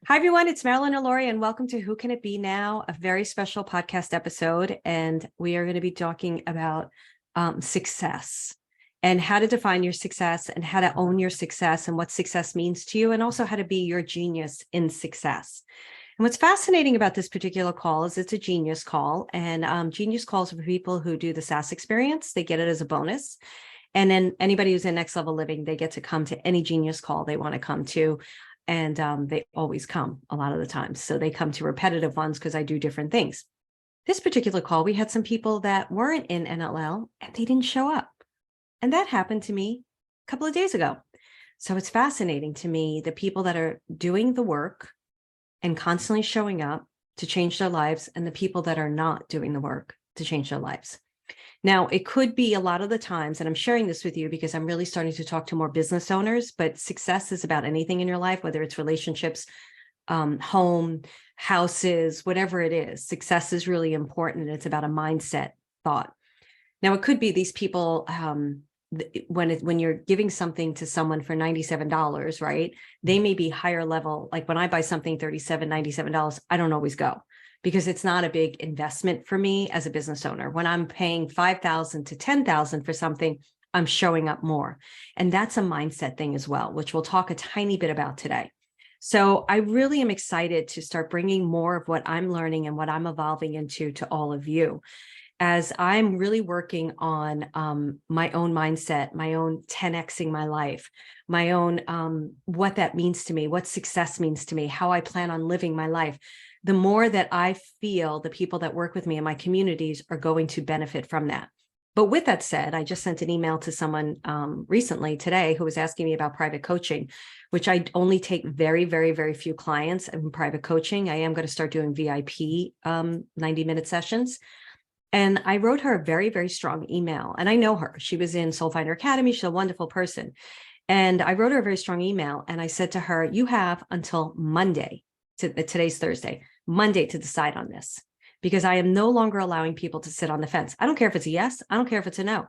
Hi, everyone. It's Marilyn Alori, and welcome to Who Can It Be Now, a very special podcast episode. And we are going to be talking about success and how to define your success and how to own your success and what success means to you, and also how to be your genius in success. And what's fascinating about this particular call is it's a genius call, and genius calls are for people who do the SaaS experience. They get it as a bonus. And then anybody who's in next level living, they get to come to any genius call they want to come to. And they always come a lot of the times. So they come to repetitive ones because I do different things. This particular call, we had some people that weren't in NLL and they didn't show up. And that happened to me a couple of days ago. So it's fascinating to me, the people that are doing the work and constantly showing up to change their lives, and the people that are not doing the work to change their lives. Now, it could be a lot of the times, and I'm sharing this with you because I'm really starting to talk to more business owners, but success is about anything in your life, whether it's relationships, home, houses, whatever it is. Success is really important. It's about a mindset thought. Now, it could be these people, when you're giving something to someone for $97, right? They may be higher level. Like when I buy something $37, $97, I don't always go, because it's not a big investment for me as a business owner. When I'm paying $5,000 to $10,000 for something, I'm showing up more. And that's a mindset thing as well, which we'll talk a tiny bit about today. So I really am excited to start bringing more of what I'm learning and what I'm evolving into to all of you, as I'm really working on my own mindset, my own 10Xing my life, my own what that means to me, what success means to me, how I plan on living my life. The more that I feel the people that work with me in my communities are going to benefit from that. But with that said, I just sent an email to someone recently today who was asking me about private coaching, which I only take very, very, very few clients in private coaching. I am going to start doing VIP 90-minute sessions. And I wrote her a very, very strong email. And I know her. She was in Soul Finder Academy. She's a wonderful person. And I wrote her a very strong email. And I said to her, you have until Monday, today's Thursday, Monday, to decide on this, because I am no longer allowing people to sit on the fence. I don't care if it's a yes. I don't care if it's a no,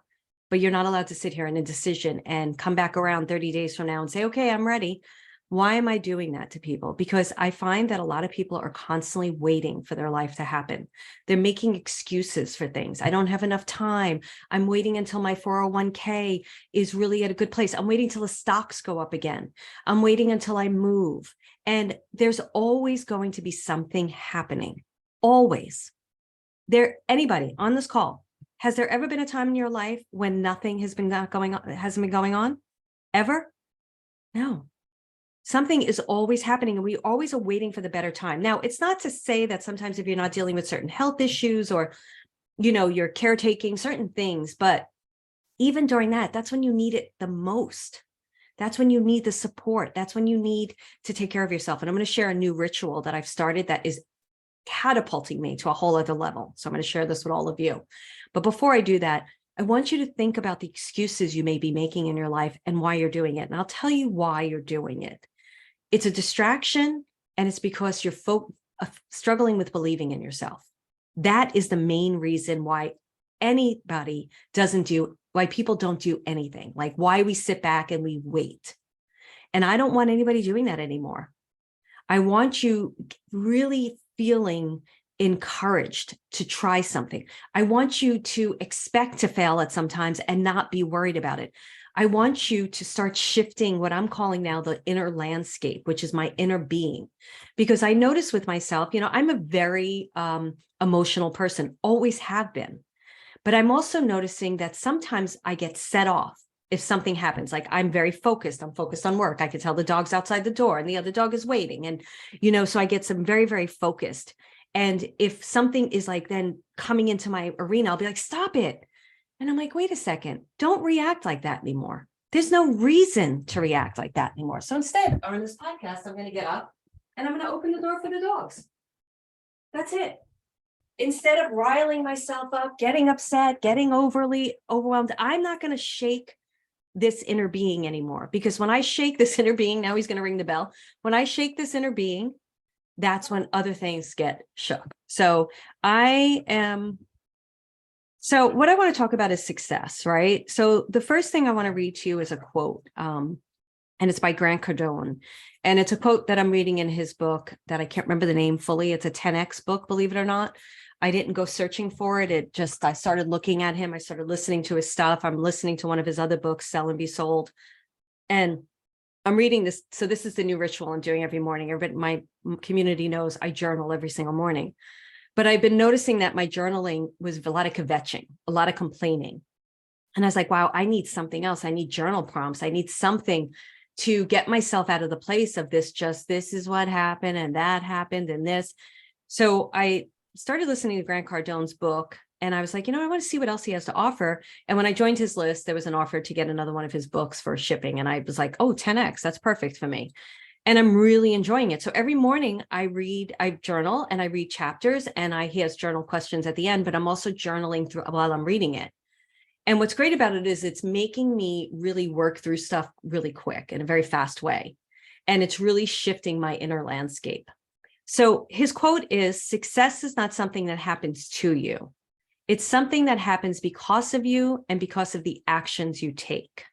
but you're not allowed to sit here in a decision and come back around 30 days from now and say, okay, I'm ready. Why am I doing that to people? Because I find that a lot of people are constantly waiting for their life to happen. They're making excuses for things. I don't have enough time. I'm waiting until my 401k is really at a good place. I'm waiting till the stocks go up again. I'm waiting until I move. And there's always going to be something happening. Always. Anybody on this call, has there ever been a time in your life when nothing has been going on, hasn't been going on? Ever? No. Something is always happening, and we always are waiting for the better time. Now, it's not to say that sometimes if you're not dealing with certain health issues or, you're caretaking certain things, but even during that, that's when you need it the most. That's when you need the support. That's when you need to take care of yourself. And I'm going to share a new ritual that I've started that is catapulting me to a whole other level. So I'm going to share this with all of you. But before I do that, I want you to think about the excuses you may be making in your life and why you're doing it. And I'll tell you why you're doing it. It's a distraction, and it's because you're struggling with believing in yourself. That is the main reason why why people don't do anything, like why we sit back and we wait. And I don't want anybody doing that anymore. I want you really feeling encouraged to try something. I want you to expect to fail at sometimes and not be worried about it. I want you to start shifting what I'm calling now the inner landscape, which is my inner being. Because I notice with myself, I'm a very emotional person, always have been. But I'm also noticing that sometimes I get set off if something happens. Like I'm very focused. I'm focused on work. I can tell the dog's outside the door and the other dog is waiting. And, so I get some very, very focused. And if something is like then coming into my arena, I'll be like, stop it. And I'm like, wait a second, don't react like that anymore. There's no reason to react like that anymore. So instead, on this podcast, I'm going to get up and I'm going to open the door for the dogs. That's it. Instead of riling myself up, getting upset, getting overly overwhelmed, I'm not going to shake this inner being anymore. Because when I shake this inner being, now he's going to ring the bell. When I shake this inner being, that's when other things get shook. So So what I want to talk about is success, right? So the first thing I want to read to you is a quote and it's by Grant Cardone. And it's a quote that I'm reading in his book that I can't remember the name fully. It's a 10X book, believe it or not. I didn't go searching for it. I started looking at him. I started listening to his stuff. I'm listening to one of his other books, Sell and Be Sold. And I'm reading this. So this is the new ritual I'm doing every morning. My community knows I journal every single morning. But I've been noticing that my journaling was a lot of kvetching, a lot of complaining. And I was like, wow, I need something else. I need journal prompts. I need something to get myself out of the place of this is what happened and that happened and this. So I started listening to Grant Cardone's book, and I was like, I want to see what else he has to offer. And when I joined his list, there was an offer to get another one of his books for shipping. And I was like, oh, 10X, that's perfect for me. And I'm really enjoying it. So every morning I journal and I read chapters, and he has journal questions at the end, but I'm also journaling through while I'm reading it. And what's great about it is it's making me really work through stuff really quick in a very fast way. And it's really shifting my inner landscape. So his quote is, success is not something that happens to you. It's something that happens because of you and because of the actions you take.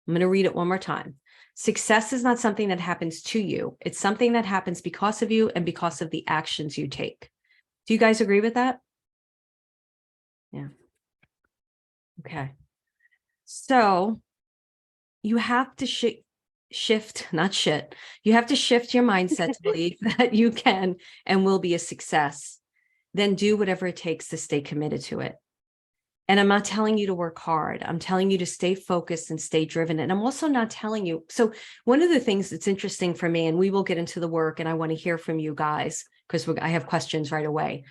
I'm going to read it one more time. Success is not something that happens to you. It's something that happens because of you and because of the actions you take. Do you guys agree with that? Yeah. Okay. So you have to shift, not shit. You have to shift your mindset to believe that you can and will be a success. Then do whatever it takes to stay committed to it. And I'm not telling you to work hard. I'm telling you to stay focused and stay driven. And I'm also not telling you. So one of the things that's interesting for me, and we will get into the work, and I want to hear from you guys because I have questions right away.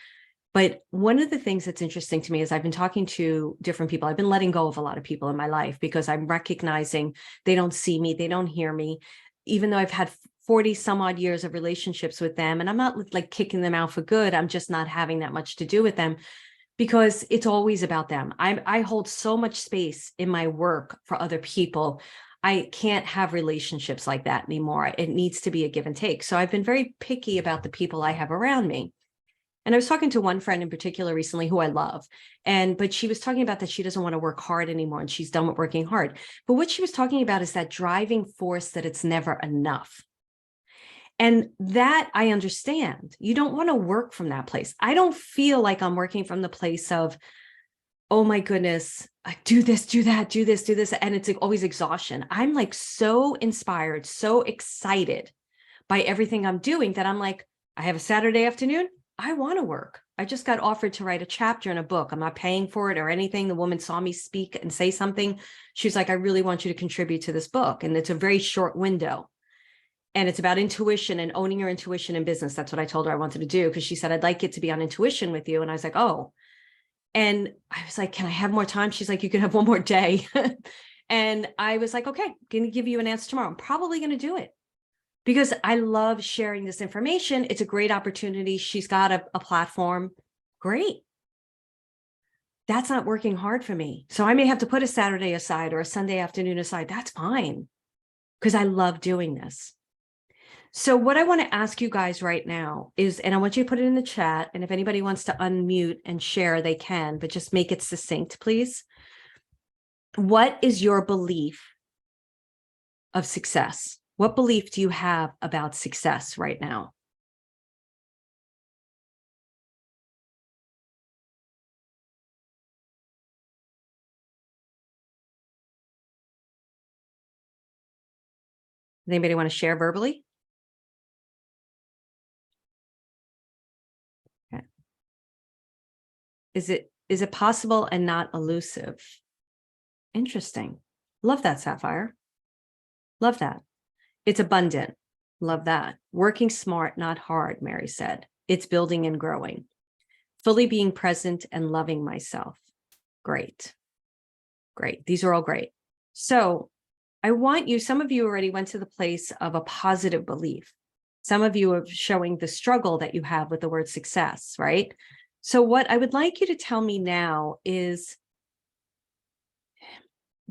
But one of the things that's interesting to me is I've been talking to different people. I've been letting go of a lot of people in my life because I'm recognizing they don't see me, they don't hear me, even though I've had 40 some odd years of relationships with them. And I'm not like kicking them out for good. I'm just not having that much to do with them because it's always about them. I hold so much space in my work for other people. I can't have relationships like that anymore. It needs to be a give and take. So I've been very picky about the people I have around me. And I was talking to one friend in particular recently who I love, but she was talking about that she doesn't want to work hard anymore and she's done with working hard. But what she was talking about is that driving force that it's never enough. And that I understand. You don't want to work from that place. I don't feel like I'm working from the place of, oh my goodness, I do this, do that, do this, do this. And it's always exhaustion. I'm like so inspired, so excited by everything I'm doing that I'm like, I have a Saturday afternoon. I want to work. I just got offered to write a chapter in a book. I'm not paying for it or anything. The woman saw me speak and say something. She's like, I really want you to contribute to this book. And it's a very short window. And it's about intuition and owning your intuition in business. That's what I told her I wanted to do because she said, I'd like it to be on intuition with you. And I was like, oh. And I was like, can I have more time? She's like, you can have one more day. And I was like, okay, going to give you an answer tomorrow. I'm probably going to do it. Because I love sharing this information. It's a great opportunity. She's got a platform. Great. That's not working hard for me. So I may have to put a Saturday aside or a Sunday afternoon aside. That's fine. Because I love doing this. So what I want to ask you guys right now is, and I want you to put it in the chat. And if anybody wants to unmute and share, they can, but just make it succinct, please. What is your belief of success? What belief do you have about success right now? Anybody want to share verbally? Okay. Is it possible and not elusive? Interesting. Love that, Sapphire. Love that. It's abundant. Love that. Working smart, not hard, Mary said. It's building and growing. Fully being present and loving myself. Great. Great. These are all great. So I want you, some of you already went to the place of a positive belief. Some of you are showing the struggle that you have with the word success, right? So what I would like you to tell me now is,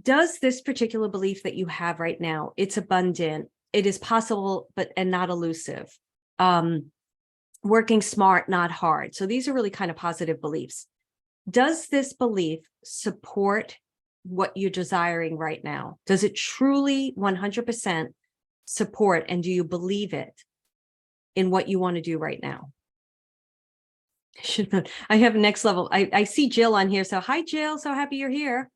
does this particular belief that you have right now, it's abundant, it is possible, and not elusive, working smart, not hard. So these are really kind of positive beliefs. Does this belief support what you're desiring right now? Does it truly 100% support, and do you believe it in what you want to do right now? I have next level. I see Jill on here. So hi, Jill. So happy you're here.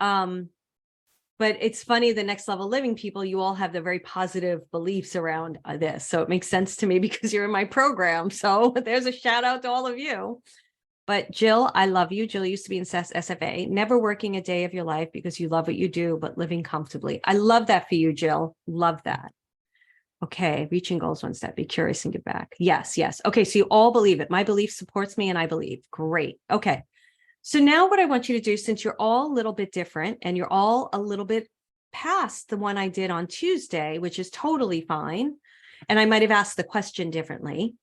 But it's funny, the next level living people, you all have the very positive beliefs around this. So it makes sense to me because you're in my program. So there's a shout out to all of you. But Jill, I love you. Jill used to be in SFA, never working a day of your life because you love what you do, but living comfortably. I love that for you, Jill. Love that. Okay, reaching goals one step, be curious and give back. Yes, yes. Okay, so you all believe it. My belief supports me and I believe. Great. Okay. So now what I want you to do, since you're all a little bit different and you're all a little bit past the one I did on Tuesday, which is totally fine, and I might have asked the question differently,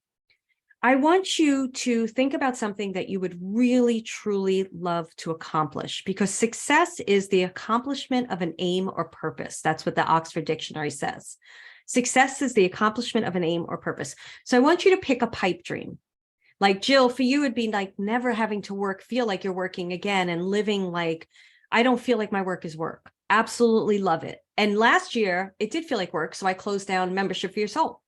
I want you to think about something that you would really, truly love to accomplish, because success is the accomplishment of an aim or purpose. That's what the Oxford Dictionary says. Success is the accomplishment of an aim or purpose. So I want you to pick a pipe dream. Like Jill, for you, it'd be like never having to feel like you're working again and living like, I don't feel like my work is work. Absolutely love it. And last year, it did feel like work. So I closed down membership for your soul.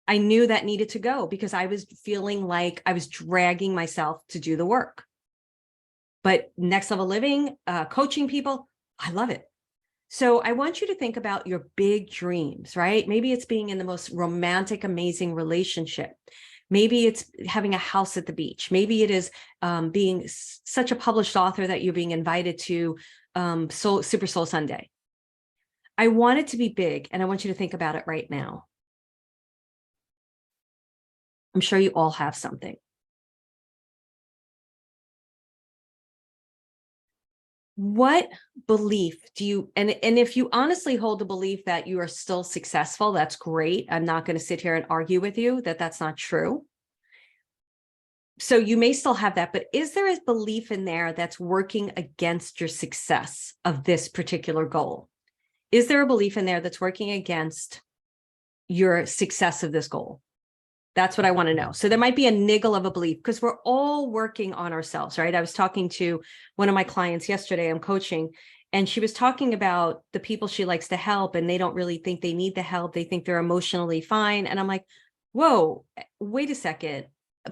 I knew that needed to go because I was feeling like I was dragging myself to do the work. But next level living, coaching people, I love it. So I want you to think about your big dreams, right? Maybe it's being in the most romantic, amazing relationship. Maybe it's having a house at the beach. Maybe it is being such a published author that you're being invited to Super Soul Sunday. I want it to be big, and I want you to think about it right now. I'm sure you all have something. What belief do you, and if you honestly hold the belief that you are still successful, that's great. I'm not going to sit here and argue with you that that's not true. So you may still have that, but is there a belief in there that's working against your success of this particular goal? Is there a belief in there that's working against your success of this goal? That's what I want to know. So there might be a niggle of a belief, because we're all working on ourselves, right? I was talking to one of my clients yesterday, I'm coaching, and she was talking about the people she likes to help, and they don't really think they need the help. They think they're emotionally fine. And I'm like, whoa, wait a second.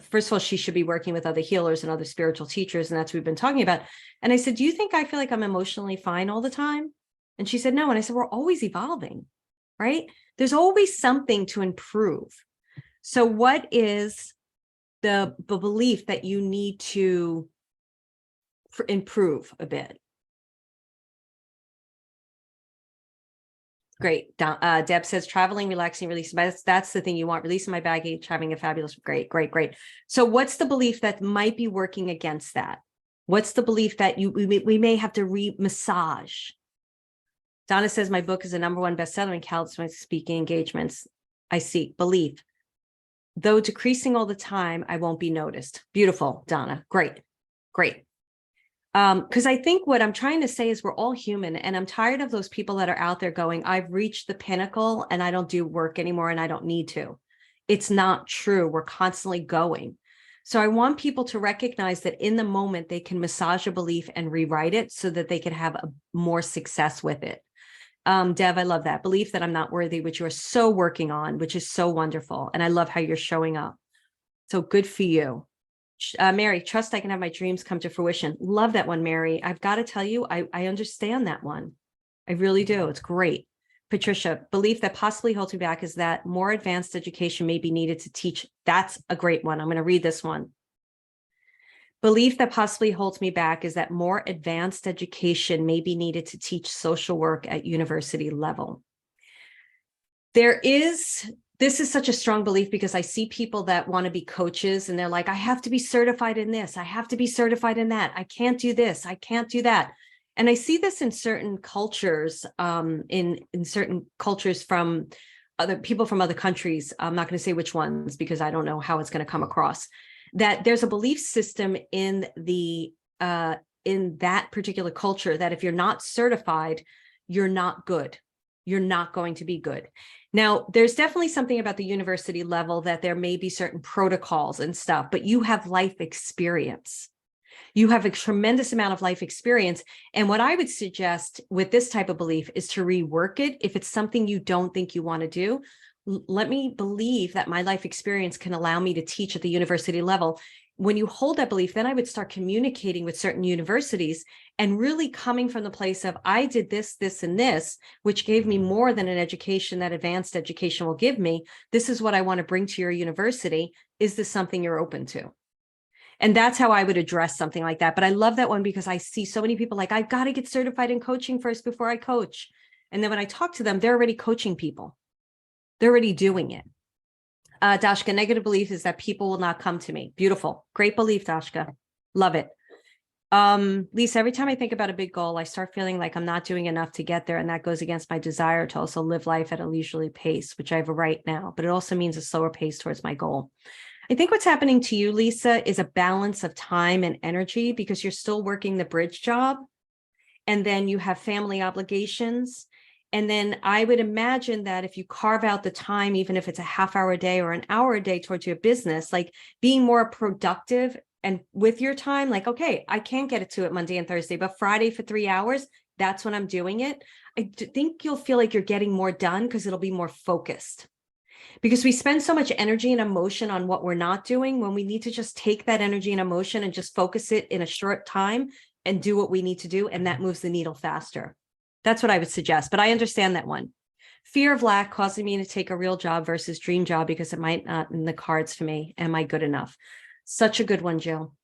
First of all, she should be working with other healers and other spiritual teachers. And that's what we've been talking about. And I said, do you think I feel like I'm emotionally fine all the time? And she said, no. And I said, we're always evolving, right? There's always something to improve. So what is the belief that you need to improve a bit? Great. Deb says traveling, relaxing, releasing. That's the thing you want. Releasing my baggage, having a fabulous, great. So what's the belief that might be working against that? What's the belief that we may have to re-massage? Donna says my book is a #1 bestseller in California speaking engagements. I see. Belief. Though decreasing all the time, I won't be noticed. Beautiful, Donna. Great. Because I think what I'm trying to say is we're all human, and I'm tired of those people that are out there going, I've reached the pinnacle and I don't do work anymore and I don't need to. It's not true. We're constantly going. So I want people to recognize that in the moment, they can massage a belief and rewrite it so that they can have more success with it. Dev, I love that belief that I'm not worthy, which you are so working on, which is so wonderful. And I love how you're showing up. So good for you. Mary, trust I can have my dreams come to fruition. Love that one, Mary. I've got to tell you, I understand that one. I really do. It's great. Patricia, belief that possibly holds me back is that more advanced education may be needed to teach. That's a great one. I'm going to read this one. Belief that possibly holds me back is that more advanced education may be needed to teach social work at university level. This is such a strong belief because I see people that want to be coaches and they're like, I have to be certified in this. I have to be certified in that. I can't do this. I can't do that. And I see this in certain cultures, in certain cultures from other people from other countries. I'm not going to say which ones because I don't know how it's going to come across. That there's a belief system in that particular culture that if you're not certified, you're not good. You're not going to be good. Now, there's definitely something about the university level that there may be certain protocols and stuff, but you have life experience. You have a tremendous amount of life experience. And what I would suggest with this type of belief is to rework it. If it's something you don't think you want to do, let me believe that my life experience can allow me to teach at the university level. When you hold that belief, then I would start communicating with certain universities and really coming from the place of, I did this, this, and this, which gave me more than an education that advanced education will give me. This is what I want to bring to your university. Is this something you're open to? And that's how I would address something like that. But I love that one because I see so many people like, I've got to get certified in coaching first before I coach. And then when I talk to them, they're already coaching people. They're already doing it. Dashka, negative belief is that people will not come to me. Beautiful. Great belief, Dashka. Love it. Lisa, every time I think about a big goal, I start feeling like I'm not doing enough to get there. And that goes against my desire to also live life at a leisurely pace, which I have right now, but it also means a slower pace towards my goal. I think what's happening to you, Lisa, is a balance of time and energy because you're still working the bridge job. And then you have family obligations. And then I would imagine that if you carve out the time, even if it's a half-hour a day or an hour a day towards your business, like being more productive and with your time, like, okay, I can't get it to it Monday and Thursday, but Friday for 3 hours, that's when I'm doing it. I think you'll feel like you're getting more done because it'll be more focused. Because we spend so much energy and emotion on what we're not doing when we need to just take that energy and emotion and just focus it in a short time and do what we need to do. And that moves the needle faster. That's what I would suggest. But I understand that one. Fear of lack causing me to take a real job versus dream job because it might not in the cards for me. Am I good enough? Such a good one, Jill.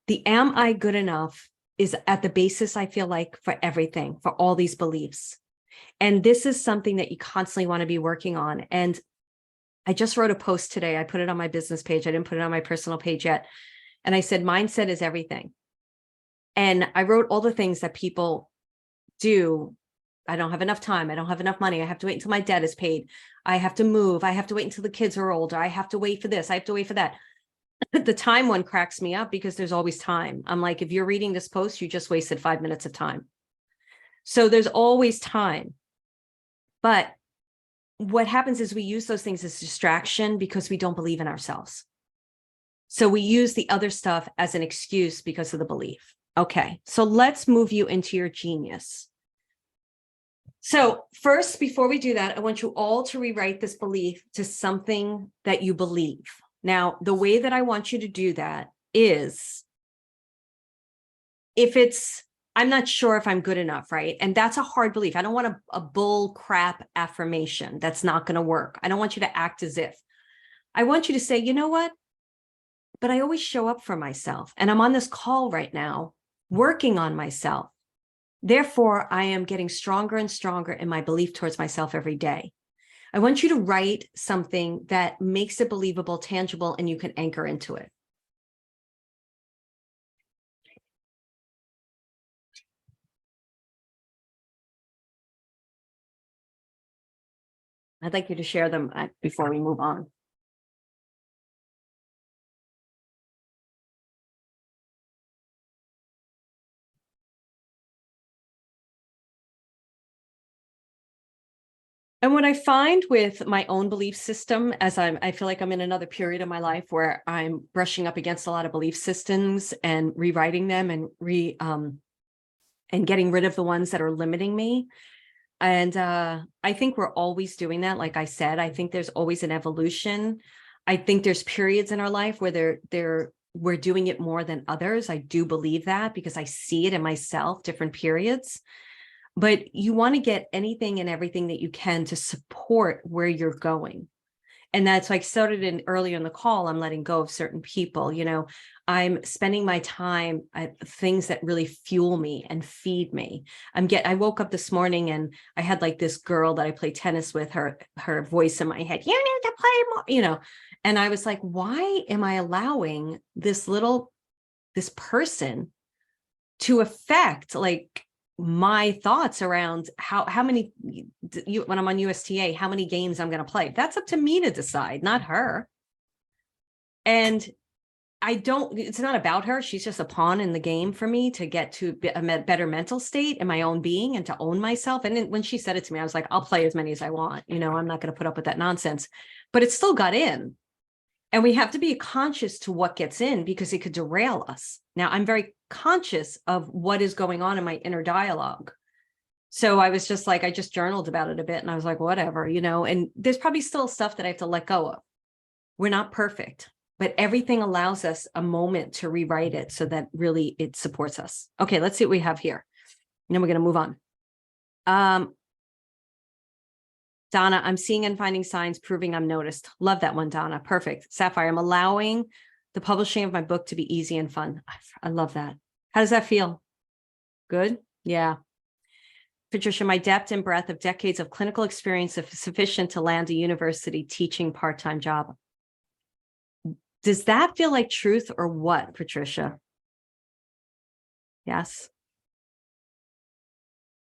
The am I good enough is at the basis, I feel like, for everything, for all these beliefs. And this is something that you constantly want to be working on. And I just wrote a post today. I put it on my business page. I didn't put it on my personal page yet. And I said, mindset is everything. And I wrote all the things that people do. I don't have enough time. I don't have enough money. I have to wait until my debt is paid. I have to move. I have to wait until the kids are older. I have to wait for this. I have to wait for that. The time one cracks me up because there's always time. I'm like, if you're reading this post, you just wasted 5 minutes of time. So there's always time. But what happens is we use those things as distraction because we don't believe in ourselves. So we use the other stuff as an excuse because of the belief. Okay, so let's move you into your genius. So first, before we do that, I want you all to rewrite this belief to something that you believe. Now, the way that I want you to do that is if it's, I'm not sure if I'm good enough, right? And that's a hard belief. I don't want a bull crap affirmation. That's not going to work. I don't want you to act as if. I want you to say, you know what? But I always show up for myself. And I'm on this call right now, working on myself. Therefore, I am getting stronger and stronger in my belief towards myself every day. I want you to write something that makes it believable, tangible, and you can anchor into it. I'd like you to share them before we move on. And what I find with my own belief system, as I feel like I'm in another period of my life where I'm brushing up against a lot of belief systems and rewriting them and getting rid of the ones that are limiting me. And I think we're always doing that. Like I said, I think there's always an evolution. I think there's periods in our life where we're doing it more than others. I do believe that because I see it in myself, different periods. But you want to get anything and everything that you can to support where you're going. And that's like started in earlier in the call, I'm letting go of certain people. You know, I'm spending my time at things that really fuel me and feed me. I woke up this morning and I had like this girl that I play tennis with, her voice in my head, you need to play more, you know. And I was like, why am I allowing this person to affect like my thoughts around how many, when I'm on USTA, how many games I'm going to play? That's up to me to decide, not her. And it's not about her. She's just a pawn in the game for me to get to a better mental state in my own being and to own myself. And when she said it to me, I was like, I'll play as many as I want. You know, I'm not going to put up with that nonsense, but it still got in. And we have to be conscious to what gets in because it could derail us. Now, I'm very conscious of what is going on in my inner dialogue. So I was just like, I just journaled about it a bit and I was like, whatever, and there's probably still stuff that I have to let go of. We're not perfect, but everything allows us a moment to rewrite it so that really it supports us. Okay, let's see what we have here. And then we're going to move on. Donna, I'm seeing and finding signs proving I'm noticed. Love that one, Donna. Perfect. Sapphire, I'm allowing the publishing of my book to be easy and fun. I love that. How does that feel? Good? Yeah. Patricia, my depth and breadth of decades of clinical experience is sufficient to land a university teaching part-time job. Does that feel like truth or what, Patricia? Yes.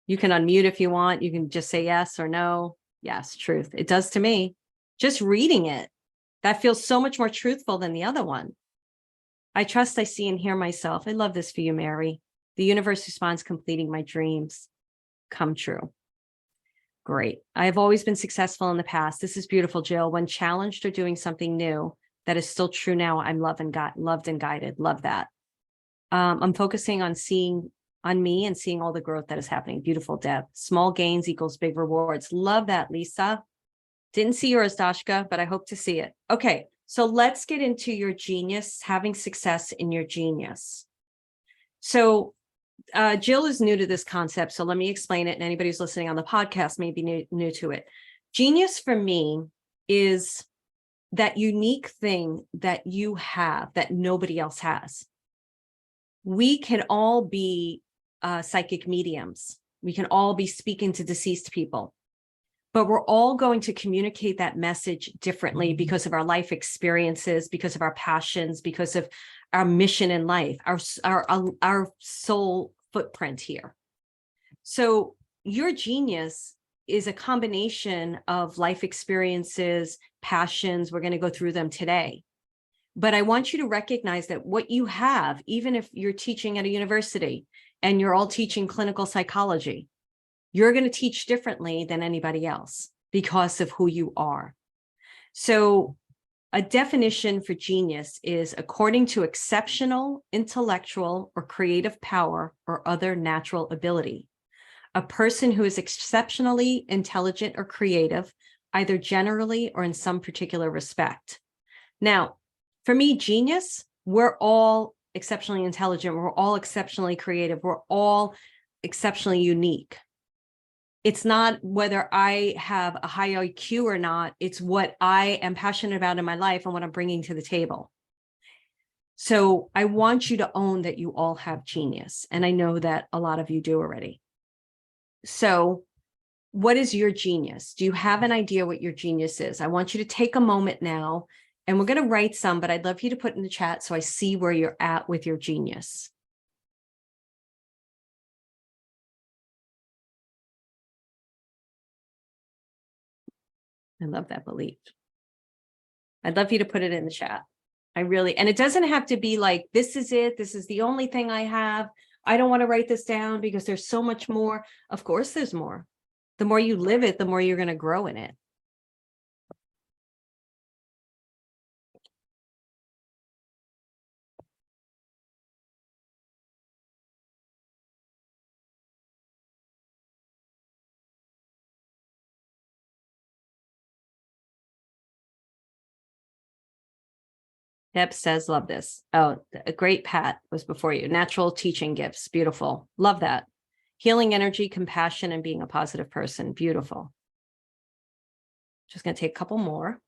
You can unmute if you want. You can just say yes or no. Yes, truth. It does to me. Just reading it, that feels so much more truthful than the other one. I trust, I see, and hear myself. I love this for you, Mary. The universe responds, completing my dreams come true. Great. I have always been successful in the past. This is beautiful, Jill. When challenged or doing something new that is still true now, I'm loved and guided. Love that. I'm focusing on seeing on me and seeing all the growth that is happening. Beautiful, Deb. Small gains equals big rewards. Love that, Lisa. Didn't see yours, Dashka, but I hope to see it. Okay, so let's get into your genius, having success in your genius. So Jill is new to this concept, so let me explain it. And anybody who's listening on the podcast may be new to it. Genius for me is that unique thing that you have that nobody else has. We can all be psychic mediums. We can all be speaking to deceased people, but we're all going to communicate that message differently because of our life experiences, because of our passions, because of our mission in life, our soul footprint here. So your genius is a combination of life experiences, passions. We're going to go through them today. But I want you to recognize that what you have, even if you're teaching at a university and you're all teaching clinical psychology, you're going to teach differently than anybody else because of who you are. So a definition for genius is according to exceptional intellectual or creative power or other natural ability. A person who is exceptionally intelligent or creative, either generally or in some particular respect. Now, for me, genius, we're all exceptionally intelligent. We're all exceptionally creative. We're all exceptionally unique. It's not whether I have a high IQ or not. It's what I am passionate about in my life and what I'm bringing to the table. So I want you to own that you all have genius. And I know that a lot of you do already. So what is your genius? Do you have an idea what your genius is? I want you to take a moment now, and we're going to write some, but I'd love you to put in the chat so I see where you're at with your genius. I love that belief. I'd love you to put it in the chat. I really, and it doesn't have to be like, this is it. This is the only thing I have. I don't want to write this down because there's so much more. Of course, there's more. The more you live it, the more you're going to grow in it. Deb says, love this. Oh, a great Pat was before you. Natural teaching gifts. Beautiful. Love that. Healing energy, compassion, and being a positive person. Beautiful. Just going to take a couple more.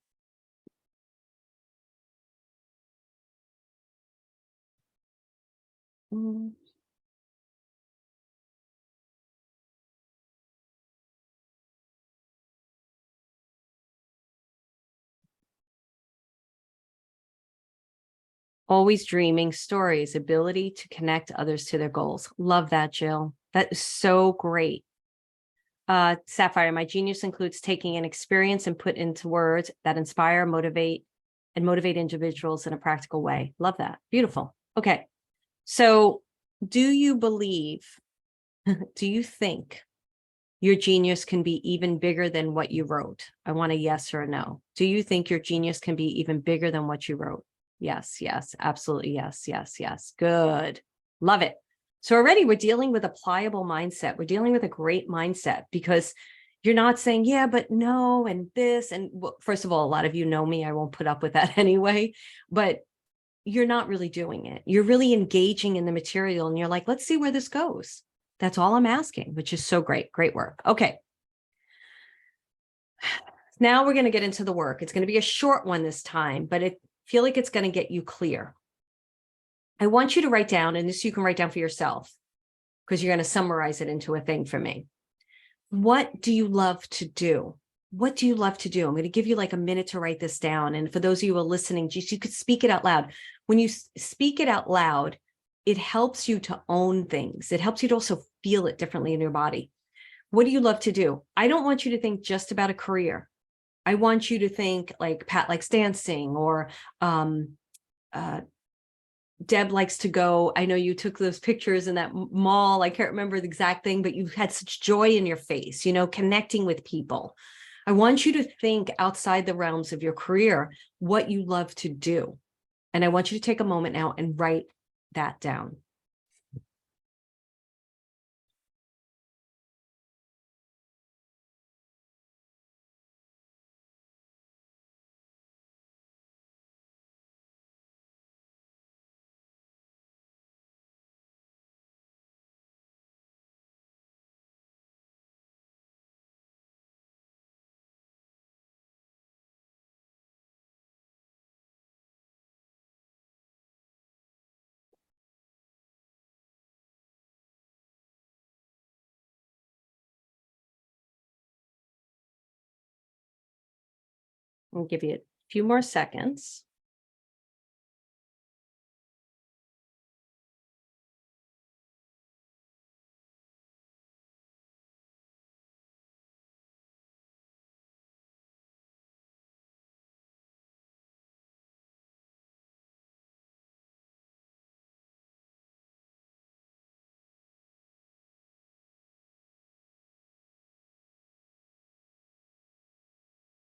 Always dreaming, stories, ability to connect others to their goals. Love that, Jill. That is so great. Sapphire, my genius includes taking an experience and put into words that inspire, motivate individuals in a practical way. Love that. Beautiful. Okay. So do you believe, do you think your genius can be even bigger than what you wrote? I want a yes or a no. Do you think your genius can be even bigger than what you wrote? Yes, yes, absolutely. Yes, yes, yes. Good. Love it. So already we're dealing with a pliable mindset. We're dealing with a great mindset because you're not saying, yeah, but no, and this. And well, first of all, a lot of you know me. I won't put up with that anyway, but you're not really doing it. You're really engaging in the material and you're like, let's see where this goes. That's all I'm asking, which is so great. Great work. Okay. Now we're going to get into the work. It's going to be a short one this time, but I feel like it's going to get you clear. I want you to write down, and this you can write down for yourself because you're going to summarize it into a thing for me. What do you love to do? What do you love to do? I'm going to give you like a minute to write this down. And for those of you who are listening, just you could speak it out loud. When you speak it out loud, it helps you to own things. It helps you to also feel it differently in your body. What do you love to do? I don't want you to think just about a career. I want you to think like Pat likes dancing, or Deb likes to go. I know you took those pictures in that mall. I can't remember the exact thing, but you had such joy in your face, connecting with people. I want you to think outside the realms of your career, what you love to do. And I want you to take a moment now and write that down. I'll give you a few more seconds.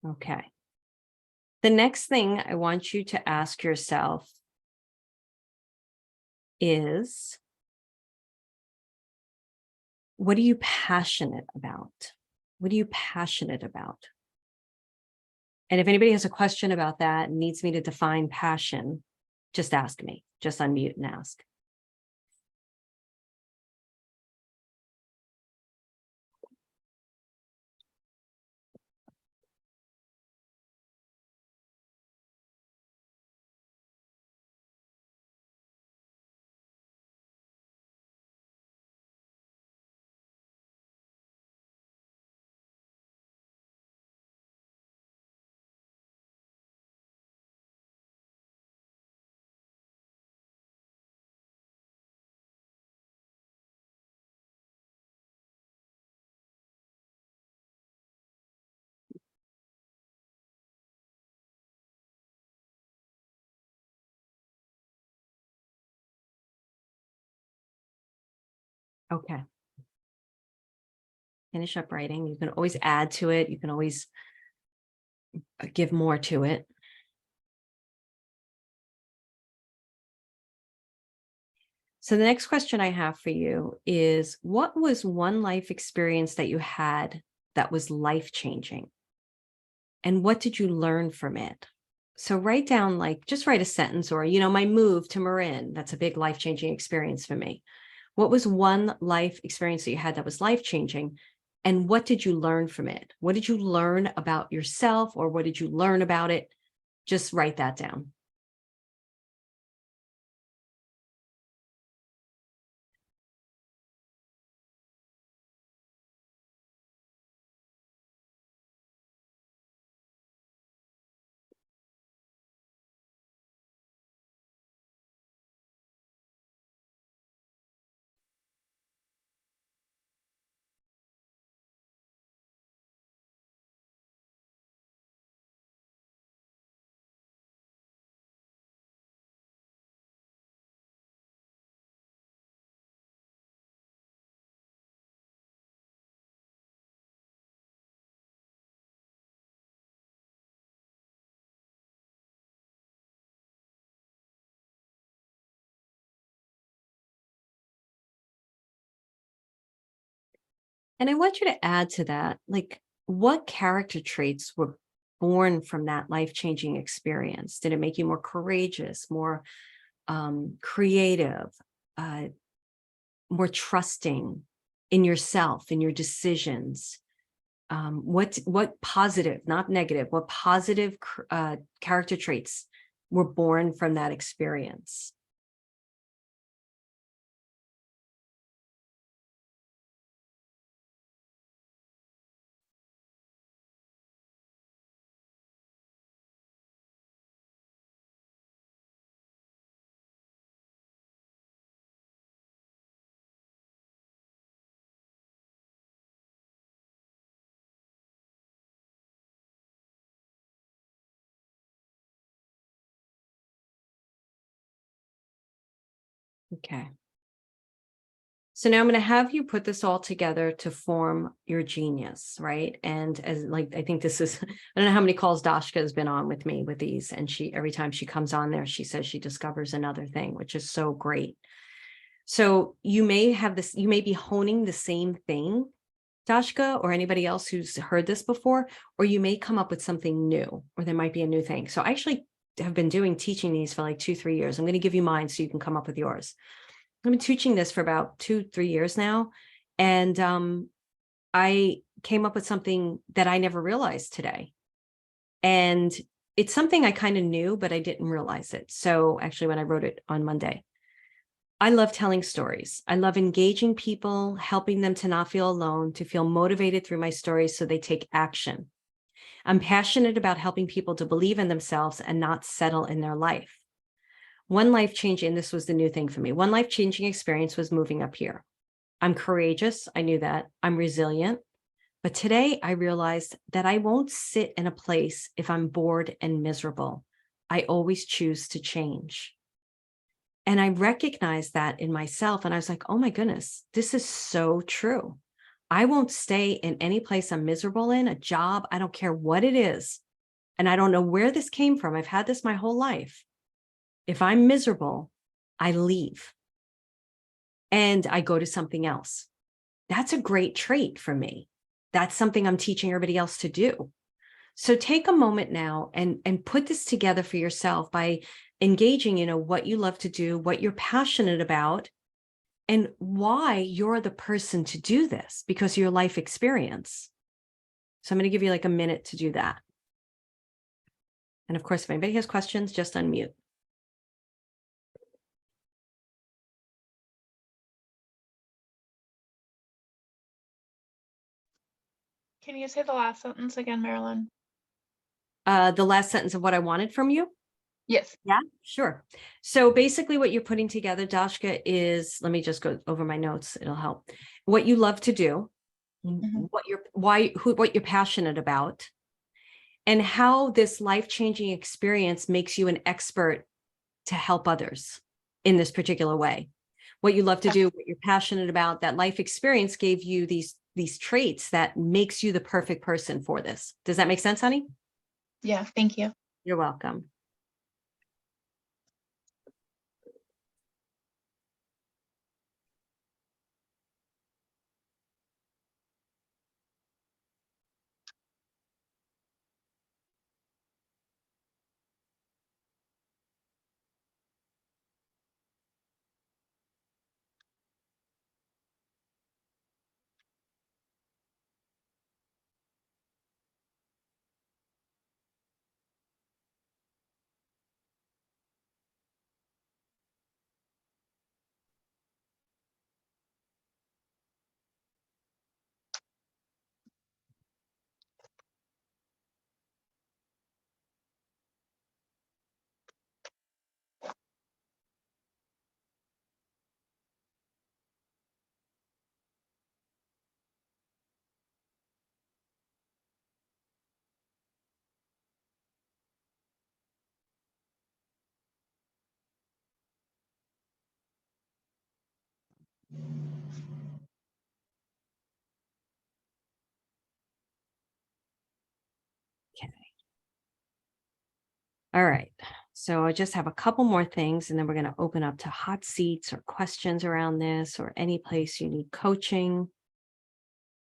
Okay. The next thing I want you to ask yourself is, what are you passionate about? What are you passionate about? And if anybody has a question about that and needs me to define passion, just ask me. Just unmute and ask. Okay. Finish up writing. You can always add to it. You can always give more to it. So the next question I have for you is, what was one life experience that you had that was life-changing? And what did you learn from it? So write down, just write a sentence, or, my move to Marin, that's a big life-changing experience for me. What was one life experience that you had that was life-changing? And what did you learn from it? What did you learn about yourself, or what did you learn about it? Just write that down. And I want you to add to that, like, what character traits were born from that life-changing experience? Did it make you more courageous, more creative, uh, more trusting in yourself, in your decisions? What positive, not negative, what positive character traits were born from that experience? Okay. So now I'm going to have you put this all together to form your genius, right? And as like, I think this is, I don't know how many calls Dashka has been on with me with these. And every time she comes on there, she says she discovers another thing, which is so great. So you may have this, you may be honing the same thing, Dashka, or anybody else who's heard this before, or you may come up with something new, or there might be a new thing. So I actually have been teaching these for like 2, 3 years. I'm going to give you mine so you can come up with yours. I've been teaching this for about 2, 3 years now. And I came up with something that I never realized today. And it's something I kind of knew, but I didn't realize it. So actually, when I wrote it on Monday, I love telling stories. I love engaging people, helping them to not feel alone, to feel motivated through my stories so they take action. I'm passionate about helping people to believe in themselves and not settle in their life. One life-changing, and this was the new thing for me, one life-changing experience was moving up here. I'm courageous. I knew that. I'm resilient. But today I realized that I won't sit in a place if I'm bored and miserable. I always choose to change. And I recognized that in myself. And I was like, oh my goodness, this is so true. I won't stay in any place I'm miserable in, a job. I don't care what it is. And I don't know where this came from. I've had this my whole life. If I'm miserable, I leave and I go to something else. That's a great trait for me. That's something I'm teaching everybody else to do. So take a moment now and put this together for yourself by engaging, what you love to do, what you're passionate about, and why you're the person to do this because of your life experience. So I'm going to give you like a minute to do that. And of course, if anybody has questions, just unmute. Can you say the last sentence again, Marilyn? The last sentence of what I wanted from you. Yes. Yeah, sure. So basically what you're putting together, Dashka, is, let me just go over my notes. It'll help. What you love to do, what you're passionate about, and how this life-changing experience makes you an expert to help others in this particular way. What you love to do, what you're passionate about, that life experience gave you these traits that makes you the perfect person for this. Does that make sense, honey? Yeah, thank you. You're welcome. Okay. All right. So I just have a couple more things, and then we're going to open up to hot seats or questions around this or any place you need coaching.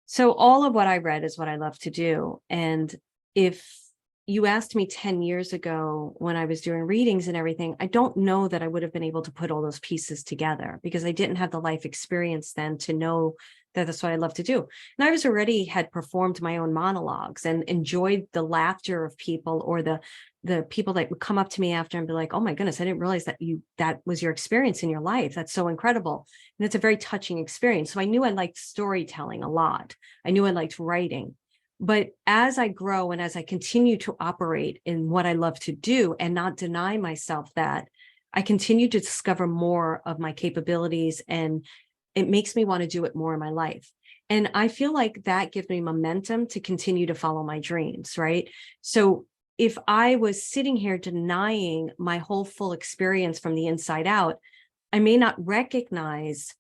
So all of what I read is what I love to do. And if you asked me 10 years ago when I was doing readings and everything, I don't know that I would have been able to put all those pieces together because I didn't have the life experience then to know that that's what I love to do. And I was already had performed my own monologues and enjoyed the laughter of people, or the people that would come up to me after and be like, oh my goodness, I didn't realize that was your experience in your life. That's so incredible. And it's a very touching experience. So I knew I liked storytelling a lot. I knew I liked writing. But as I grow and as I continue to operate in what I love to do and not deny myself that, I continue to discover more of my capabilities, and it makes me want to do it more in my life. And I feel like that gives me momentum to continue to follow my dreams, right? So if I was sitting here denying my whole full experience from the inside out, I may not recognize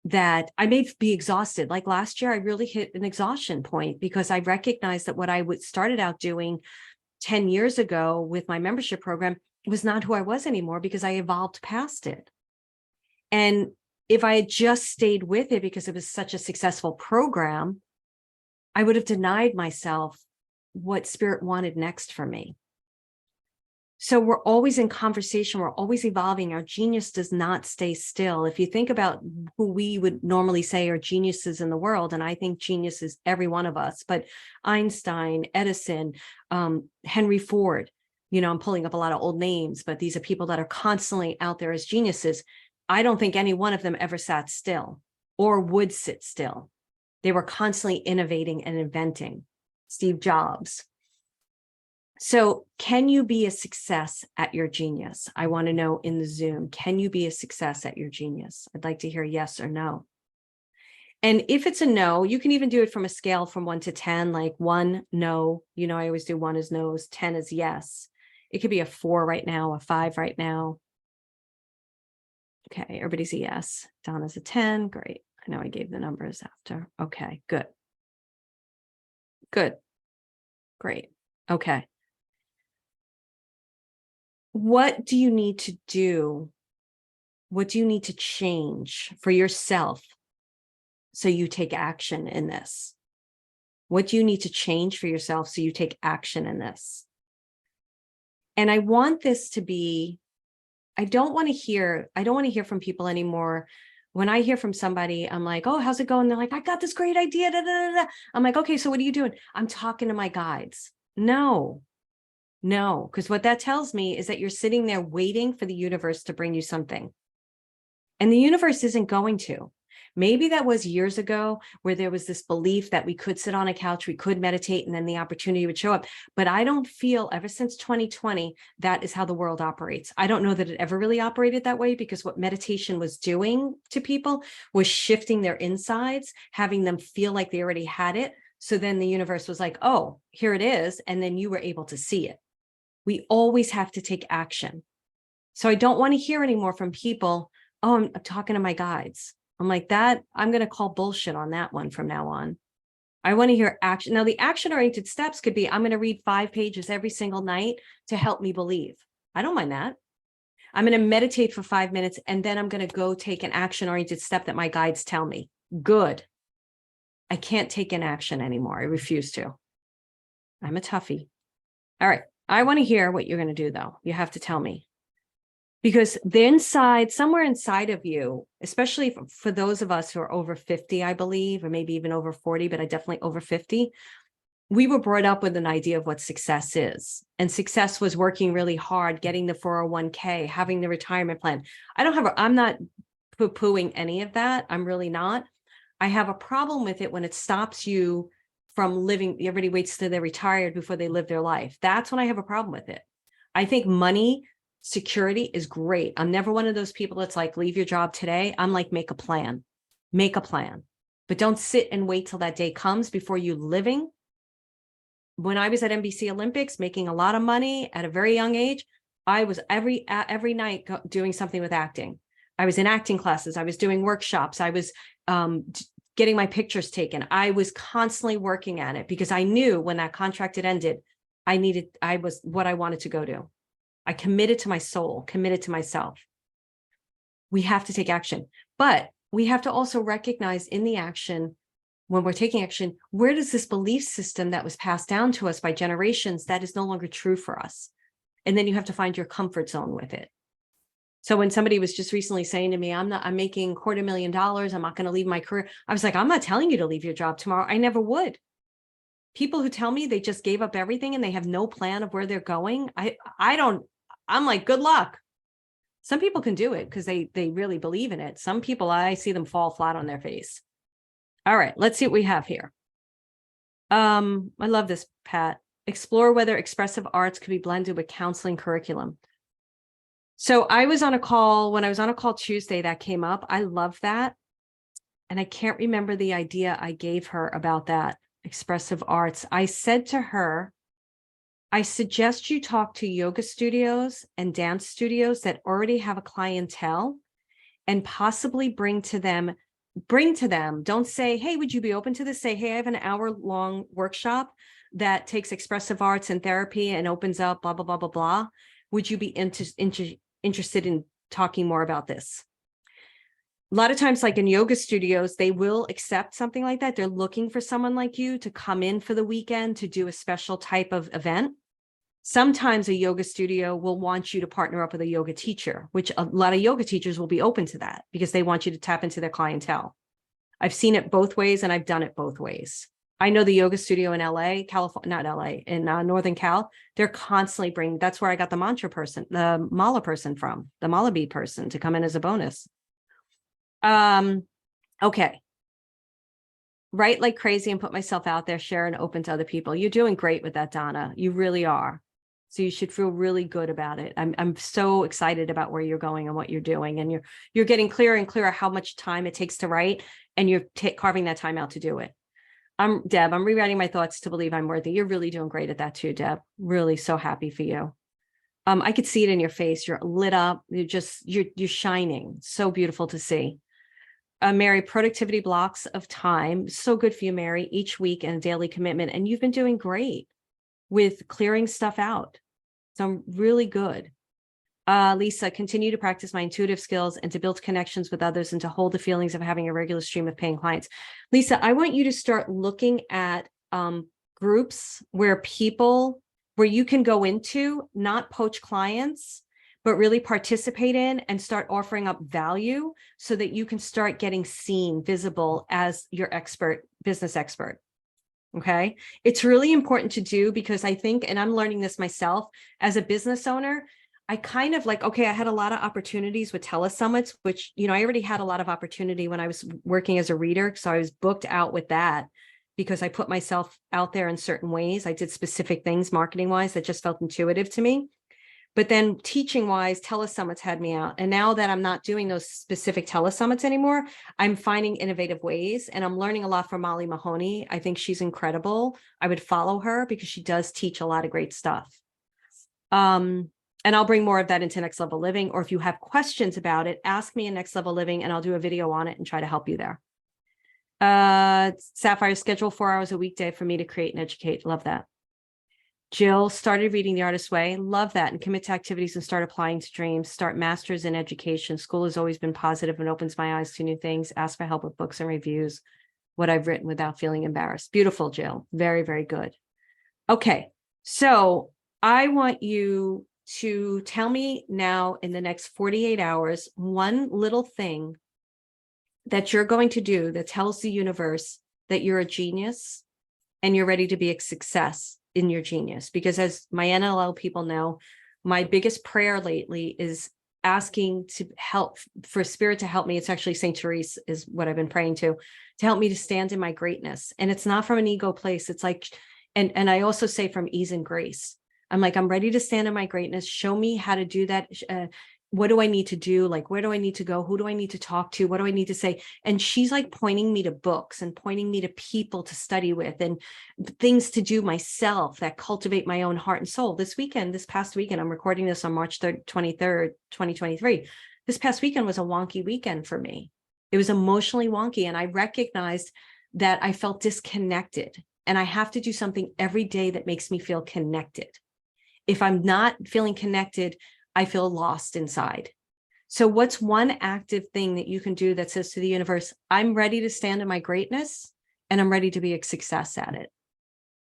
that I may be exhausted. Like last year, I really hit an exhaustion point because I recognized that what I started out doing 10 years ago with my membership program was not who I was anymore because I evolved past it. And if I had just stayed with it because it was such a successful program, I would have denied myself what spirit wanted next for me. So we're always in conversation. We're always evolving. Our genius does not stay still. If you think about who we would normally say are geniuses in the world, and I think genius is every one of us, but Einstein, Edison, Henry Ford, I'm pulling up a lot of old names, but these are people that are constantly out there as geniuses. I don't think any one of them ever sat still or would sit still. They were constantly innovating and inventing. Steve Jobs. So can you be a success at your genius? I want to know in the Zoom, can you be a success at your genius? I'd like to hear yes or no. And if it's a no, you can even do it from a scale from 1 to 10, like 1, no. I always do 1 is no's, 10 is yes. It could be a 4 right now, a 5 right now. Okay, everybody's a yes. Donna's a 10. Great. I know I gave the numbers after. Okay, good. Good. Great. Okay. What do you need to do? What do you need to change for yourself so you take action in this? What do you need to change for yourself so you take action in this? And I want this to be, I don't want to hear from people anymore. When I hear from somebody, I'm like, oh, how's it going? They're like, I got this great idea. Da, da, da. I'm like, okay, so what are you doing? I'm talking to my guides. No, because what that tells me is that you're sitting there waiting for the universe to bring you something. And the universe isn't going to. Maybe that was years ago where there was this belief that we could sit on a couch, we could meditate, and then the opportunity would show up. But I don't feel ever since 2020, that is how the world operates. I don't know that it ever really operated that way, because what meditation was doing to people was shifting their insides, having them feel like they already had it. So then the universe was like, oh, here it is. And then you were able to see it. We always have to take action. So I don't want to hear anymore from people, oh, I'm talking to my guides. I'm like, that, I'm going to call bullshit on that one from now on. I want to hear action. Now, the action-oriented steps could be, I'm going to read 5 pages every single night to help me believe. I don't mind that. I'm going to meditate for 5 minutes, and then I'm going to go take an action-oriented step that my guides tell me. Good. I can't take an action anymore. I refuse to. I'm a toughie. All right. I want to hear what you're going to do, though. You have to tell me. Because the inside, somewhere inside of you, especially for those of us who are over 50, I believe, or maybe even over 40, but I definitely over 50, we were brought up with an idea of what success is. And success was working really hard, getting the 401k, having the retirement plan. I'm not poo-pooing any of that. I'm really not. I have a problem with it when it stops you from living. Everybody waits till they're retired before they live their life. That's when I have a problem with it. I think money, security is great. I'm never one of those people that's like, leave your job today. I'm like, make a plan, but don't sit and wait till that day comes before you living. When I was at NBC Olympics, making a lot of money at a very young age, I was every night doing something with acting. I was in acting classes. I was doing workshops. I was getting my pictures taken. I was constantly working at it because I knew when that contract had ended, I was what I wanted to go to. I committed to my soul, committed to myself. We have to take action, but we have to also recognize in the action when we're taking action, where does this belief system that was passed down to us by generations that is no longer true for us? And then you have to find your comfort zone with it. So when somebody was just recently saying to me, I'm making $250,000, I'm not going to leave my career. I was like, I'm not telling you to leave your job tomorrow. I never would. People who tell me they just gave up everything and they have no plan of where they're going, I'm like, good luck. Some people can do it because they really believe in it. Some people, I see them fall flat on their face. All right, let's see what we have here. I love this, Pat. Explore whether expressive arts could be blended with counseling curriculum. So I was on a call, when I was on a call Tuesday, that came up. I love that. And I can't remember the idea I gave her about that expressive arts. I said to her, I suggest you talk to yoga studios and dance studios that already have a clientele and possibly bring to them. Don't say, hey, would you be open to this? Say, hey, I have an hour-long workshop that takes expressive arts and therapy and opens up blah, blah, blah, blah, blah. Would you be interested in talking more about this? A lot of times, like in yoga studios, they will accept something like that. They're looking for someone like you to come in for the weekend to do a special type of event. Sometimes a yoga studio will want you to partner up with a yoga teacher, which a lot of yoga teachers will be open to that because they want you to tap into their clientele. I've seen it both ways and I've done it both ways. I know the yoga studio in LA, California, not LA, in Northern Cal, they're constantly bringing, that's where I got the mantra person, the mala person from, the mala bead person to come in as a bonus. Okay. Write like crazy and put myself out there, share and open to other people. You're doing great with that, Donna. You really are. So you should feel really good about it. I'm so excited about where you're going and what you're doing. And you're getting clearer and clearer how much time it takes to write, and you're carving that time out to do it. Deb, I'm rewriting my thoughts to believe I'm worthy. You're really doing great at that too, Deb. Really so happy for you. I could see it in your face. You're lit up. You're shining. So beautiful to see. Mary, productivity blocks of time. So good for you, Mary, each week and a daily commitment. And you've been doing great with clearing stuff out. So I'm really good. Lisa, continue to practice my intuitive skills and to build connections with others and to hold the feelings of having a regular stream of paying clients. Lisa, I want you to start looking at groups where you can go into, not poach clients, but really participate in and start offering up value so that you can start getting seen, visible as your business expert. Okay. It's really important to do because I think, and I'm learning this myself as a business owner, I kind of like, okay, I had a lot of opportunities with telesummits, which, I already had a lot of opportunity when I was working as a reader. So I was booked out with that because I put myself out there in certain ways. I did specific things marketing wise that just felt intuitive to me. But then teaching wise, telesummits had me out. And now that I'm not doing those specific telesummits anymore, I'm finding innovative ways and I'm learning a lot from Molly Mahoney. I think she's incredible. I would follow her because she does teach a lot of great stuff. And I'll bring more of that into Next Level Living. Or if you have questions about it, ask me in Next Level Living and I'll do a video on it and try to help you there. Sapphire, schedule 4 hours a weekday for me to create and educate. Love that. Jill started reading The Artist's Way. Love that. And commit to activities and start applying to dreams. Start masters in education. School has always been positive and opens my eyes to new things. Ask for help with books and reviews. What I've written without feeling embarrassed. Beautiful, Jill. Very, very good. Okay. So I want you to tell me now in the next 48 hours, one little thing that you're going to do that tells the universe that you're a genius and you're ready to be a success in your genius. Because as my NLL people know, my biggest prayer lately is asking to help for spirit to help me. It's actually St. Therese is what I've been praying to help me to stand in my greatness. And it's not from an ego place. It's like, and I also say from ease and grace. I'm like, I'm ready to stand in my greatness. Show me how to do that. What do I need to do? Like, where do I need to go? Who do I need to talk to? What do I need to say? And she's like pointing me to books and pointing me to people to study with and things to do myself that cultivate my own heart and soul. This past weekend, I'm recording this on March 23rd, 2023. This past weekend was a wonky weekend for me. It was emotionally wonky. And I recognized that I felt disconnected and I have to do something every day that makes me feel connected. If I'm not feeling connected, I feel lost inside. So what's one active thing that you can do that says to the universe, I'm ready to stand in my greatness and I'm ready to be a success at it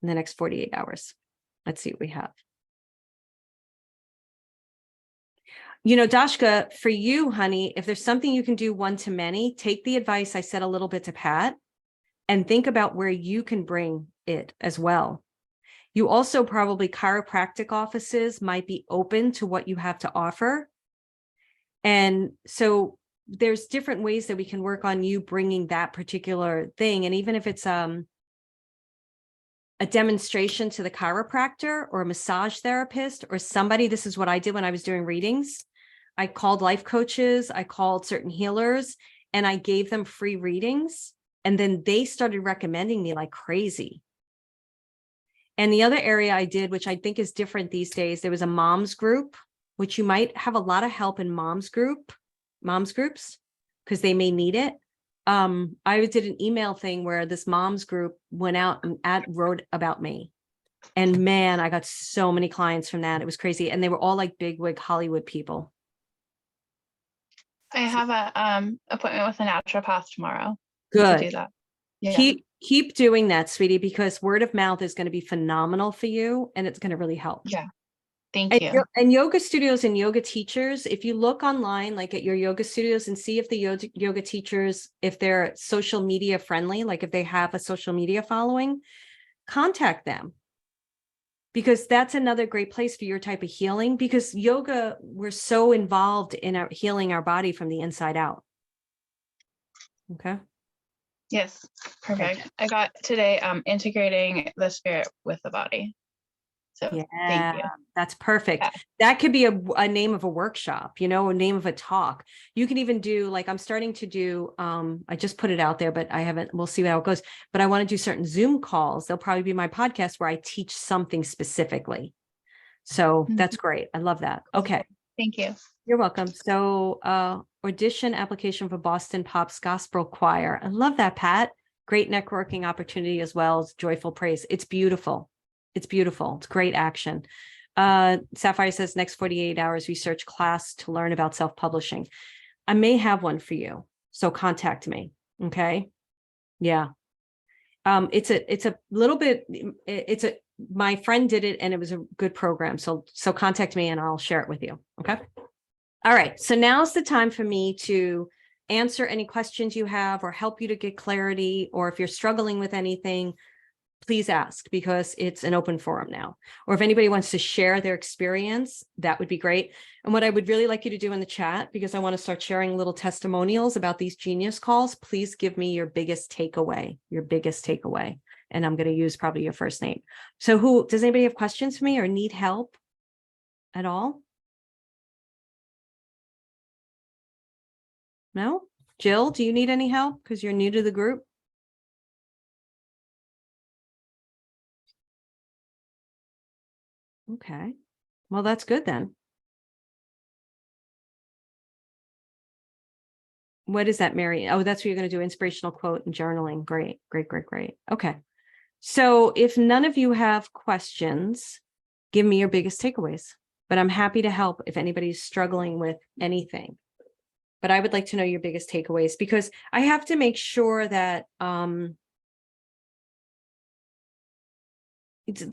in the next 48 hours. Let's see what we have. You know, Dashka, for you, honey, if there's something you can do one to many, take the advice I said a little bit to Pat and think about where you can bring it as well. You also probably chiropractic offices might be open to what you have to offer. And so there's different ways that we can work on you bringing that particular thing. And even if it's a demonstration to the chiropractor or a massage therapist or somebody, this is what I did when I was doing readings. I called life coaches, I called certain healers, and I gave them free readings. And then they started recommending me like crazy. And the other area I did, which I think is different these days, there was a mom's group, which you might have a lot of help in mom's groups, because they may need it. I did an email thing where this mom's group went out and wrote about me. And man, I got so many clients from that. It was crazy. And they were all like bigwig Hollywood people. I have a appointment with a naturopath tomorrow. Good. To do that. Yeah. Keep doing that, sweetie, because word of mouth is going to be phenomenal for you and it's going to really help. Yeah. Thank you. And yoga studios and yoga teachers, if you look online, like at your yoga studios and see if the yoga teachers, if they're social media friendly, like if they have a social media following, contact them. Because that's another great place for your type of healing, because yoga, we're so involved in our healing our body from the inside out. Okay. Yes. Perfect. I got today integrating the spirit with the body. So thank you. That's perfect. Yeah. That could be a name of a workshop, you know, a name of a talk. You can even do, like, I'm starting to do, I just put it out there, but I haven't, we'll see how it goes. But I want to do certain Zoom calls. They'll probably be my podcast where I teach something specifically. So that's great. I love that. Okay. Thank you. You're welcome. So audition application for Boston Pops Gospel Choir. I love that, Pat. Great networking opportunity as well as joyful praise. It's beautiful. It's beautiful. It's great action. Sapphire says next 48 hours research class to learn about self-publishing. I may have one for you. So contact me. Okay. Yeah. It's a little bit, my friend did it and it was a good program. So contact me and I'll share it with you. Okay. All right. So now's the time for me to answer any questions you have or help you to get clarity, or if you're struggling with anything, please ask, because it's an open forum now. Or if anybody wants to share their experience, that would be great. And what I would really like you to do in the chat, because I want to start sharing little testimonials about these genius calls, please give me your biggest takeaway, And I'm going to use probably your first name. So does anybody have questions for me or need help at all? No? Jill, do you need any help because you're new to the group? Okay. Well, that's good then. What is that, Mary? Oh, that's what you're going to do. Inspirational quote and journaling. Great, great, great, great. Okay. So if none of you have questions, give me your biggest takeaways, but I'm happy to help if anybody's struggling with anything. But I would like to know your biggest takeaways, because I have to make sure that the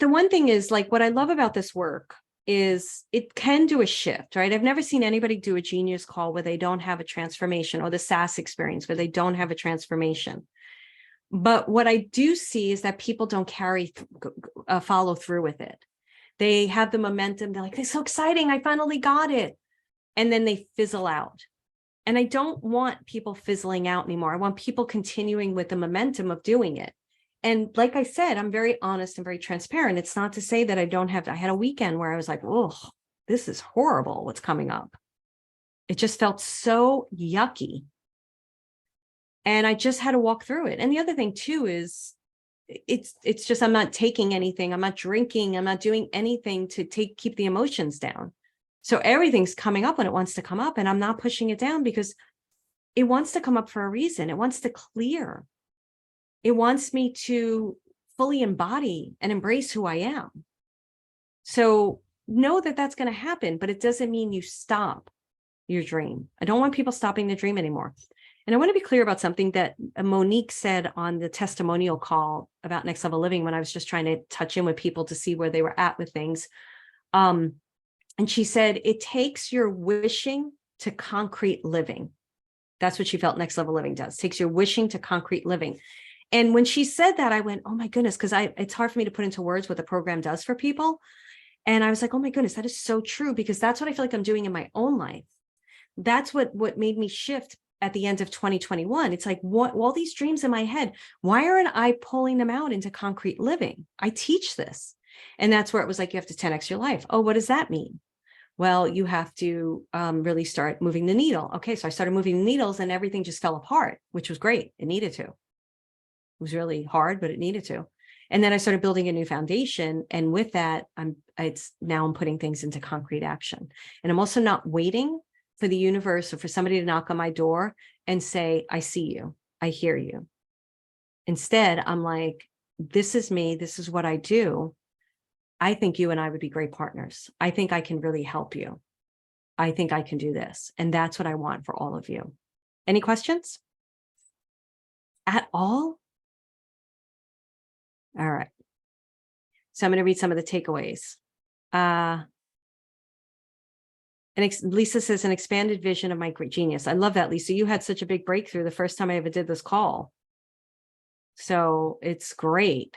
one thing is, like, what I love about this work is it can do a shift, right? I've never seen anybody do a genius call where they don't have a transformation, or the SAS experience where they don't have a transformation. But what I do see is that people don't follow through with it. They have the momentum. They're like, it's so exciting. I finally got it. And then they fizzle out. And I don't want people fizzling out anymore. I want people continuing with the momentum of doing it. And like I said, I'm very honest and very transparent. It's not to say that I had a weekend where I was like, oh, this is horrible, what's coming up. It just felt so yucky. And I just had to walk through it. And the other thing too is it's just, I'm not taking anything. I'm not drinking. I'm not doing anything to keep the emotions down. So everything's coming up when it wants to come up, and I'm not pushing it down because it wants to come up for a reason. It wants to clear. It wants me to fully embody and embrace who I am. So know that that's going to happen, but it doesn't mean you stop your dream. I don't want people stopping the dream anymore. And I want to be clear about something that Monique said on the testimonial call about Next Level Living when I was just trying to touch in with people to see where they were at with things. And she said, it takes your wishing to concrete living. That's what she felt Next Level Living does. Takes your wishing to concrete living. And when she said that, I went, oh my goodness, because it's hard for me to put into words what the program does for people. And I was like, oh my goodness, that is so true, because that's what I feel like I'm doing in my own life. That's what made me shift at the end of 2021. It's like, what, all these dreams in my head, why aren't I pulling them out into concrete living? I teach this. And that's where it was like, you have to 10x your life. Oh, what does that mean? Well, you have to really start moving the needle. Okay, so I started moving the needles and everything just fell apart, which was great. It needed to. It was really hard, but it needed to. And then I started building a new foundation. And with that, I'm putting things into concrete action. And I'm also not waiting for the universe or for somebody to knock on my door and say, I see you, I hear you. Instead, I'm like, this is me. This is what I do. I think you and I would be great partners. I think I can really help you. I think I can do this. And that's what I want for all of you. Any questions? At all? All right. So I'm going to read some of the takeaways. Lisa says, an expanded vision of my genius. I love that, Lisa. You had such a big breakthrough the first time I ever did this call. So it's great.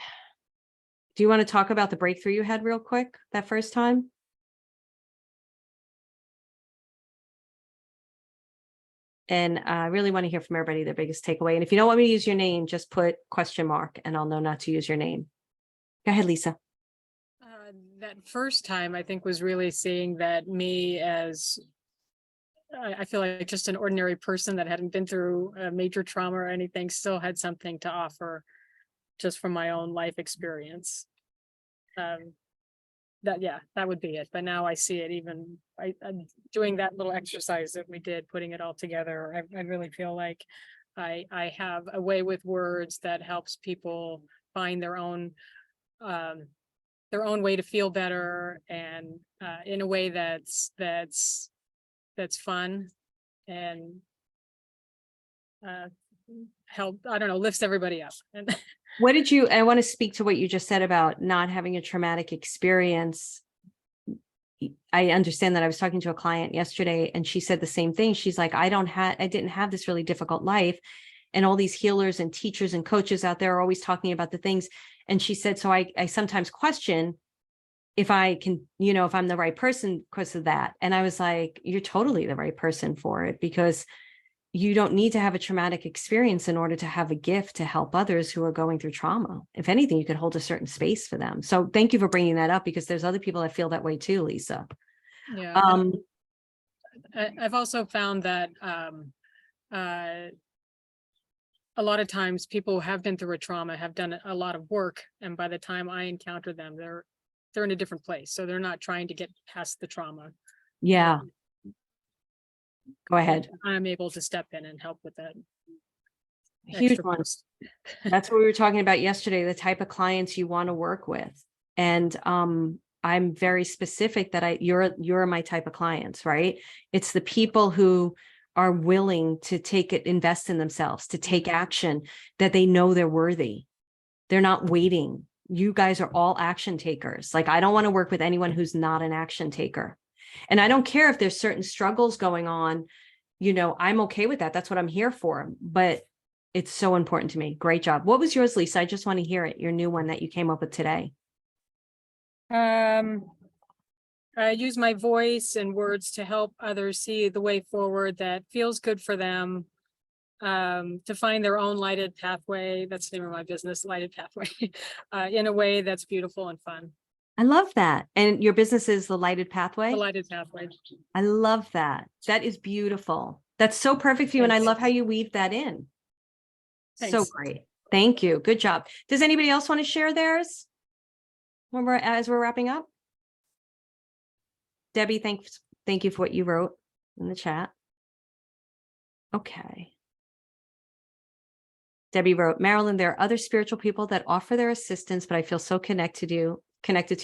Do you want to talk about the breakthrough you had real quick that first time? And I really want to hear from everybody their biggest takeaway. And if you don't want me to use your name, just put question mark and I'll know not to use your name. Go ahead, Lisa. That first time, I think, was really seeing that me as, I feel like just an ordinary person that hadn't been through a major trauma or anything, still had something to offer just from my own life experience. That would be it. But now I see it, even I'm doing that little exercise that we did, putting it all together. I really feel like I have a way with words that helps people find their own way to feel better, and in a way that's fun and lifts everybody up. What did you, I want to speak to what you just said about not having a traumatic experience. I understand that. I was talking to a client yesterday and she said the same thing. She's like, I didn't have this really difficult life. And all these healers and teachers and coaches out there are always talking about the things. And she said, so I sometimes question if I can, if I'm the right person because of that. And I was like, you're totally the right person for it, because you don't need to have a traumatic experience in order to have a gift to help others who are going through trauma. If anything, you could hold a certain space for them. So thank you for bringing that up, because there's other people that feel that way too, Lisa. Yeah. I've also found that a lot of times people who have been through a trauma have done a lot of work. And by the time I encounter them, they're in a different place. So they're not trying to get past the trauma. Yeah. Go ahead. I'm able to step in and help with that. Huge ones. That's what we were talking about yesterday, the type of clients you want to work with. And I'm very specific that you're my type of clients, right? It's the people who are willing to invest in themselves, to take action, that they know they're worthy. They're not waiting. You guys are all action takers. Like, I don't want to work with anyone who's not an action taker. And I don't care if there's certain struggles going on, I'm okay with that. That's what I'm here for. But it's so important to me. Great job. What was yours, Lisa? I just want to hear it. Your new one that you came up with today. I use my voice and words to help others see the way forward that feels good for them, to find their own lighted pathway. That's the name of my business, Lighted Pathway, in a way that's beautiful and fun. I love that. And your business is the Lighted Pathway? The Lighted Pathway. I love that. That is beautiful. That's so perfect for you. Thanks. And I love how you weave that in. Thanks. So great. Thank you. Good job. Does anybody else want to share theirs as we're wrapping up? Debbie, thank you for what you wrote in the chat. Okay. Debbie wrote, Marilyn, there are other spiritual people that offer their assistance, but I feel so connected to you,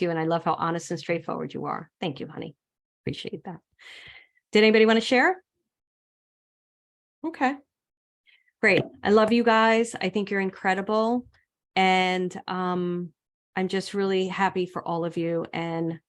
and I love how honest and straightforward you are. Thank you, honey. Appreciate that. Did anybody want to share? Okay. Great. I love you guys. I think you're incredible. And I'm just really happy for all of you. And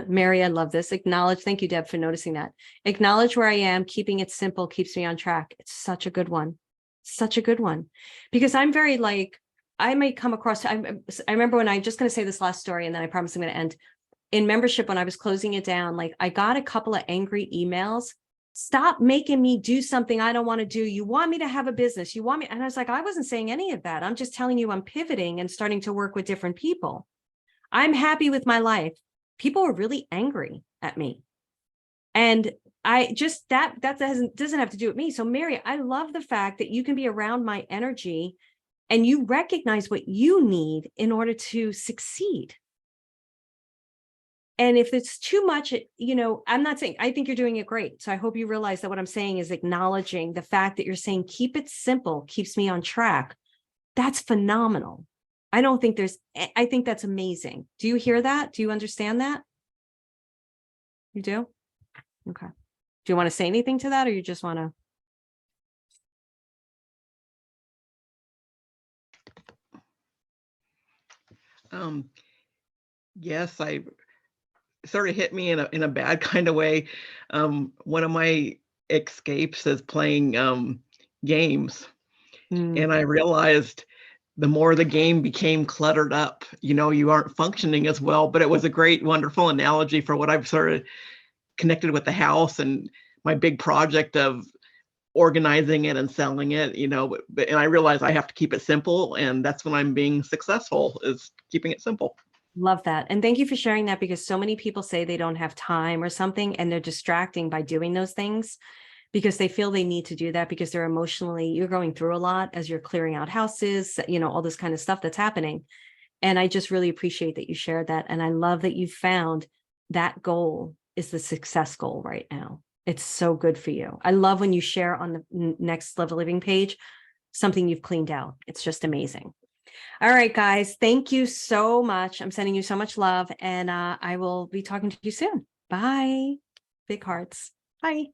Mary, I love this. Acknowledge. Thank you, Deb, for noticing that. Acknowledge where I am. Keeping it simple keeps me on track. It's such a good one. Such a good one. Because I'm very like, I may come across, I remember when I'm just going to say this last story and then I promise I'm going to end. In membership, when I was closing it down, like I got a couple of angry emails. Stop making me do something I don't want to do. You want me to have a business. You want me. And I was like, I wasn't saying any of that. I'm just telling you I'm pivoting and starting to work with different people. I'm happy with my life. People were really angry at me. And I just, that doesn't have to do with me. So Mary, I love the fact that you can be around my energy and you recognize what you need in order to succeed. And if it's too much, you know, I'm not saying, I think you're doing it great. So I hope you realize that what I'm saying is acknowledging the fact that you're saying, keep it simple, keeps me on track. That's phenomenal. I don't think I think that's amazing. Do you hear that? Do you understand that? You do? Okay. Do you want to say anything to that or you just want to? Yes, I sort of hit me in a bad kind of way. One of my escapes is playing games. And I realized the more the game became cluttered up, you know, you aren't functioning as well. But it was a great, wonderful analogy for what I've sort of connected with the house and my big project of organizing it and selling it, you know, and I realized I have to keep it simple. And that's when I'm being successful, is keeping it simple. Love that. And thank you for sharing that, because so many people say they don't have time or something and they're distracting by doing those things because they feel they need to do that because they're emotionally, you're going through a lot as you're clearing out houses, you know, all this kind of stuff that's happening. And I just really appreciate that you shared that. And I love that you found that goal is the success goal right now. It's so good for you. I love when you share on the Next Level Living page something you've cleaned out. It's just amazing. All right, guys, thank you so much. I'm sending you so much love, and I will be talking to you soon. Bye. Big hearts. Bye.